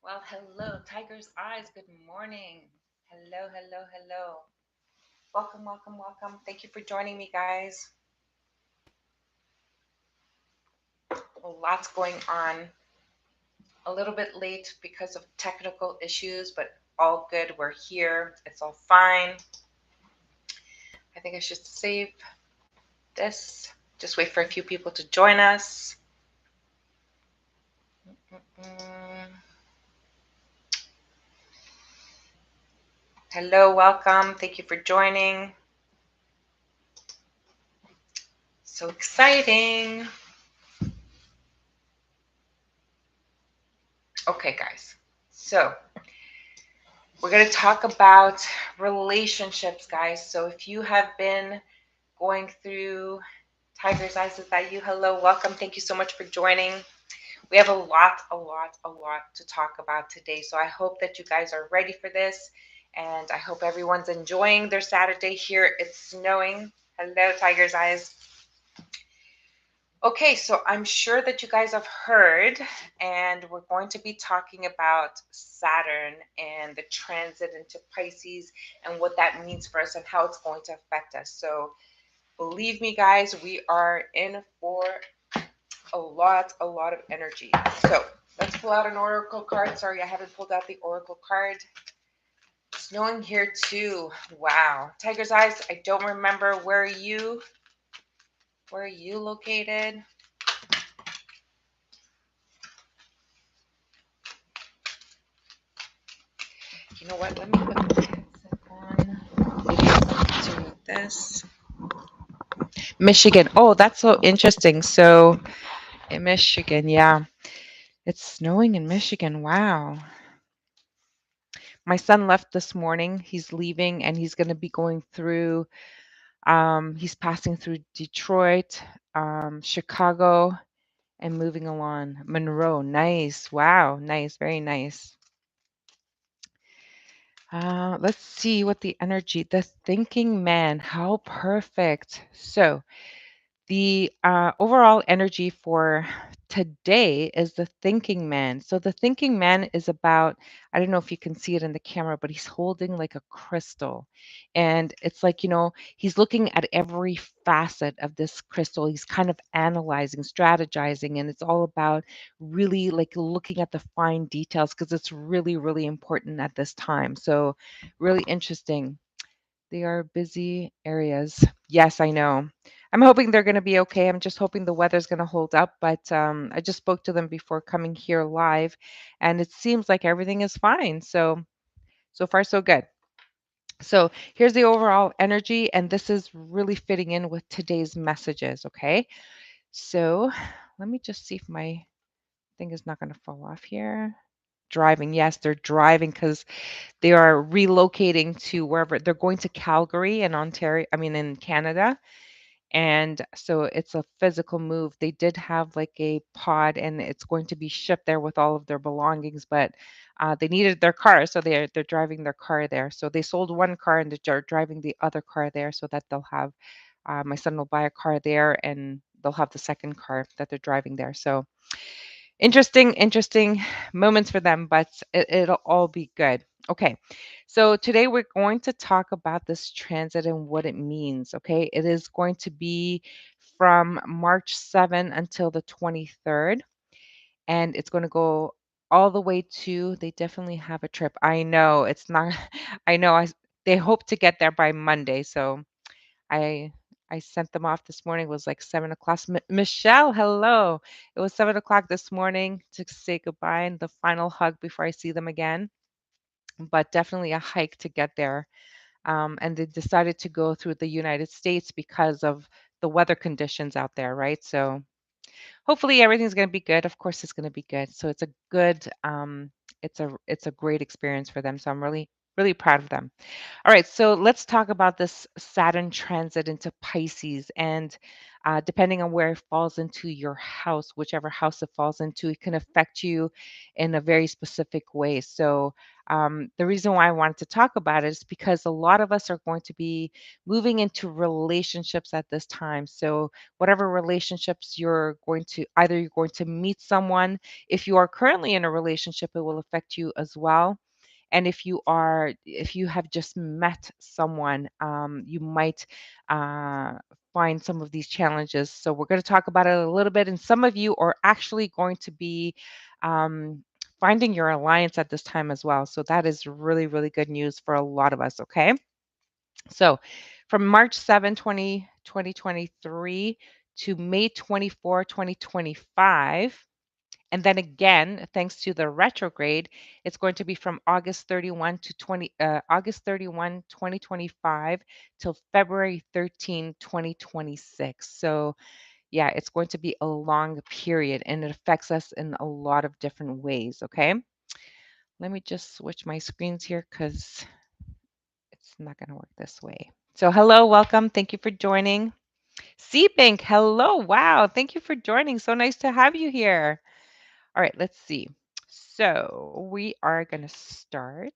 Well, hello, Tiger's Eyes. Good morning. Hello, hello, hello. Welcome, welcome, welcome. Thank you for joining me, guys. Lots going on. A little bit late because of technical issues, but all good. We're here. It's all fine. I think I should save this. Just wait for a few people to join us. Hello, welcome. Thank you for joining. So exciting. Okay, guys. So we're going to talk about relationships, guys. So if you have been going through Tiger's Eyes, is that you? Hello, welcome. Thank you so much for joining. We have a lot to talk about today. So I hope that you guys are ready for this. And I hope everyone's enjoying their Saturday here. It's snowing. Hello, Tiger's Eyes. Okay, so I'm sure that you guys have heard, and we're going to be talking about Saturn and the transit into Pisces and what that means for us and how it's going to affect us. So believe me, guys, we are in for a lot of energy. So let's pull out an oracle card. Sorry, I haven't pulled out the oracle card. Snowing here too. Wow. Tiger's Eyes, I don't remember where are you located? You know what? Let me put the headset on. Maybe something to with this. Michigan. Oh, that's so interesting. So in Michigan, yeah. It's snowing in Michigan. Wow. My son left this morning. He's leaving and he's going to be going through, he's passing through Detroit, Chicago, and moving along. Monroe. Nice. Wow. Nice. Very nice. Let's see what the energy, the thinking man, how perfect. So the overall energy for today is the thinking man. So the thinking man is about, I don't know if you can see it in the camera, but he's holding like a crystal. And it's like, he's looking at every facet of this crystal. He's kind of analyzing, strategizing, and it's all about really like looking at the fine details because it's really, really important at this time. So really interesting. They are busy areas. Yes, I know. I'm hoping they're going to be okay. I'm just hoping the weather's going to hold up. But I just spoke to them before coming here live, and it seems like everything is fine. So far, so good. So here's the overall energy, and this is really fitting in with today's messages. Okay. So let me just see if my thing is not going to fall off here. Driving. Yes, they're driving because they are relocating to wherever they're going to Calgary in Ontario, I mean in Canada. And so it's a physical move. They did have like a pod and it's going to be shipped there with all of their belongings, but they needed their car, so they're driving their car there. So they sold one car and they're driving the other car there so that they'll have my son will buy a car there and they'll have the second car that they're driving there. So interesting moments for them, but it'll all be good. Okay, so today we're going to talk about this transit and what it means. Okay, it is going to be from March 7 until the 23rd, and it's going to go all the way to, they definitely have a trip. I know it's not, I know they hope to get there by Monday, so I I sent them off this morning. It was like 7 o'clock. Michelle, hello. It was 7 o'clock this morning to say goodbye and the final hug before I see them again. But definitely a hike to get there. And they decided to go through the United States because of the weather conditions out there, right? So hopefully everything's going to be good. Of course, it's going to be good. So it's a good, it's a great experience for them. So I'm really Really proud of them. All right, so let's talk about this Saturn transit into Pisces. And depending on where it falls into your house, whichever house it falls into, it can affect you in a very specific way. So, the reason why I wanted to talk about it is because a lot of us are going to be moving into relationships at this time. So, whatever relationships you're going to, either you're going to meet someone, if you are currently in a relationship, it will affect you as well. And if you have just met someone, you might uh, find some of these challenges. So we're going to talk about it a little bit, and some of you are actually going to be um, finding your alliance at this time as well. So that is really, really good news for a lot of us. Okay, so from March 7, 2023 to May 24, 2025. And then again, thanks to the retrograde, it's going to be from August 31, 2025 till February 13, 2026. So yeah, it's going to be a long period and it affects us in a lot of different ways. Okay. Let me just switch my screens here because it's not going to work this way. So hello, welcome. Thank you for joining. Bank, hello. Wow. Thank you for joining. So nice to have you here. All right, let's see. So we are going to start.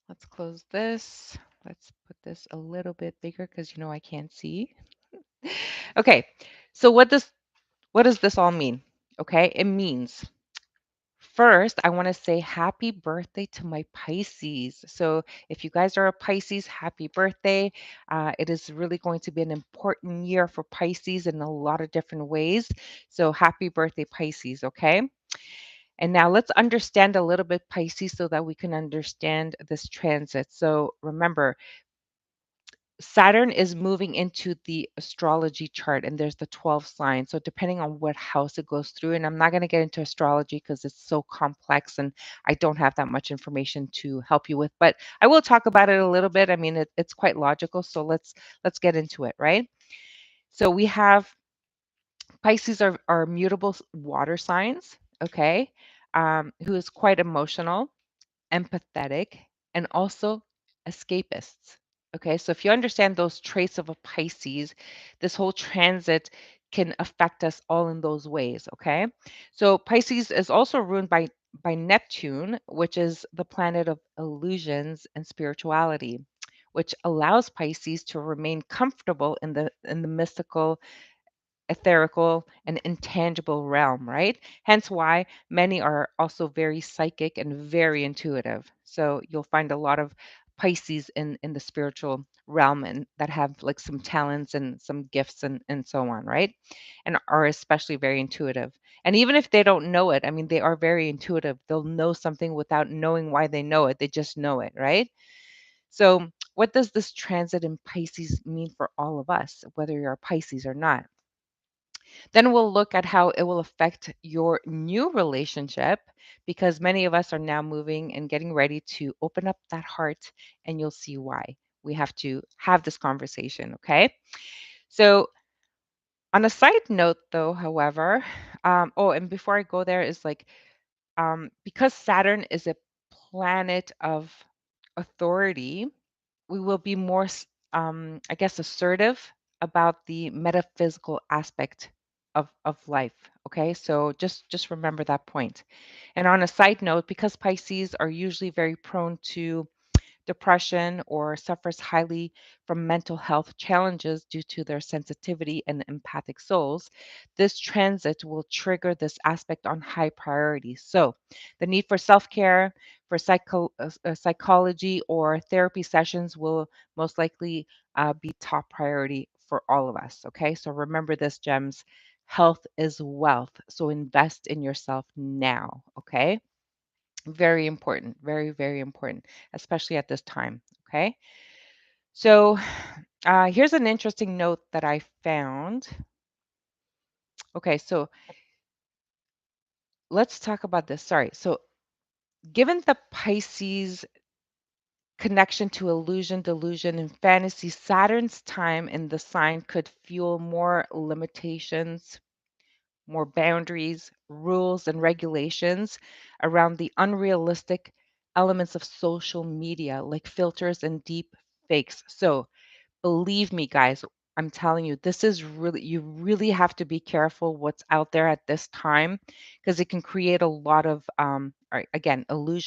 Let's close this. Let's put this a little bit bigger because I can't see. Okay, so what does this all mean? Okay, it means first, I want to say happy birthday to my Pisces. So, if you guys are a Pisces, happy birthday. It is really going to be an important year for Pisces in a lot of different ways. So, happy birthday, Pisces, okay? And now let's understand a little bit Pisces so that we can understand this transit. So remember, Saturn is moving into the astrology chart and there's the 12 signs. So depending on what house it goes through, and I'm not going to get into astrology because it's so complex and I don't have that much information to help you with, but I will talk about it a little bit. I mean, it's quite logical. So let's get into it, right? So we have Pisces are mutable water signs, okay, who is quite emotional, empathetic, and also escapists. Okay, so if you understand those traits of a Pisces, this whole transit can affect us all in those ways. Okay, so Pisces is also ruled by Neptune, which is the planet of illusions and spirituality, which allows Pisces to remain comfortable in the mystical, etherical and intangible realm, right? Hence why many are also very psychic and very intuitive. So you'll find a lot of Pisces in the spiritual realm and that have like some talents and some gifts and so on, right? And are especially very intuitive. And even if they don't know it, I mean, they are very intuitive. They'll know something without knowing why they know it. They just know it, right? So, what does this transit in Pisces mean for all of us, whether you're a Pisces or not? Then we'll look at how it will affect your new relationship because many of us are now moving and getting ready to open up that heart, and you'll see why. We have to have this conversation, okay? So, on a side note, though, however, and before I go there, is like because Saturn is a planet of authority, we will be more, I guess, assertive about the metaphysical aspect of life. Okay, so just remember that point. And on a side note, because Pisces are usually very prone to depression or suffers highly from mental health challenges due to their sensitivity and empathic souls, this transit will trigger this aspect on high priority. So, the need for self care, for psychology or therapy sessions will most likely be top priority for all of us. Okay, so remember this, gems. Health is wealth. So invest in yourself now. Okay. Very important, very, very important, especially at this time. Okay. So here's an interesting note that I found. Okay. So let's talk about this. Sorry. So, given the Pisces connection to illusion, delusion, and fantasy, Saturn's time in the sign could fuel more limitations, more boundaries, rules, and regulations around the unrealistic elements of social media like filters and deep fakes. So believe me, guys, I'm telling you, this is really, you really have to be careful what's out there at this time because it can create a lot of, again, illusion